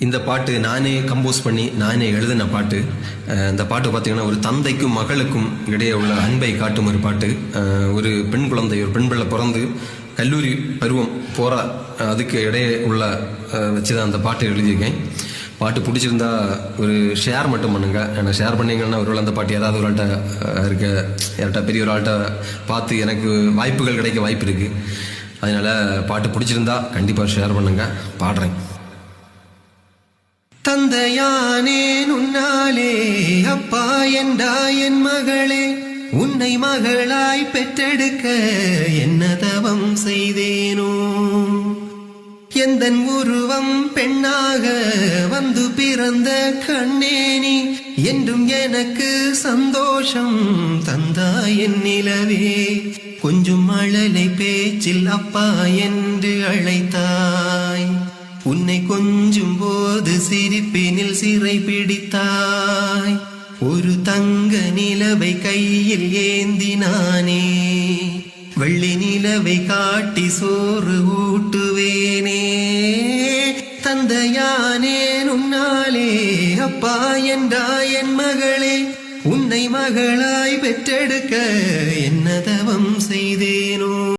இந்த பாட்டு நானே கம்போஸ் பண்ணி நானே எழுதின பாட்டு. இந்த பாட்டு பார்த்தீங்கன்னா ஒரு தந்தைக்கும் மகளுக்கும் இடையே உள்ள அன்பை காட்டும் ஒரு பாட்டு. ஒரு பெண் குழந்தை, ஒரு பெண் பிள்ளை பிறந்து கல்லூரி பருவம் போகிற அதுக்கு இடையே உள்ள வச்சு தான் அந்த பாட்டு எழுதியிருக்கேன். பாட்டு பிடிச்சிருந்தா ஒரு ஷேர் மட்டும் பண்ணுங்க. ஏன்னா ஷேர் பண்ணிங்கன்னா ஒருவேளை அந்த பாட்டு ஏதாவது ஒரு ஆள்கிட்ட யார்கிட்ட பெரிய ஒரு ஆள்கிட்ட பார்த்து எனக்கு வாய்ப்புகள் கிடைக்க வாய்ப்பு இருக்குது. அதனால் பாட்டு பிடிச்சிருந்தா கண்டிப்பாக ஷேர் பண்ணுங்க. பாடுறேன். தந்தையானேன் உன்னாலே, அப்பா என்றா என் மகளே, உன்னை மகளாய் பெற்றெடுக்க என்ன தவம் செய்தேனோ. எந்தன் உருவம் பெண்ணாக வந்து பிறந்த கண்ணேனி, என்றும் எனக்கு சந்தோஷம் தந்தாய் என் நிலவே. கொஞ்சம் மழலை பேச்சில் அப்பா என்று அழைத்தாய். உன்னை கொஞ்சும் போது சிரிப்பினில் சிறை பிடித்தாய். ஒரு தங்க நிலவை கையில் ஏந்தினானே, வெள்ளி நிலவை காட்டி சோறு ஊட்டுவேனே. தந்தையானேன் உன்னாலே, அப்பா என்றா என் மகளே, உன்னை மகளாய் பெற்றெடுக்க என்ன தவம் செய்தேனோ.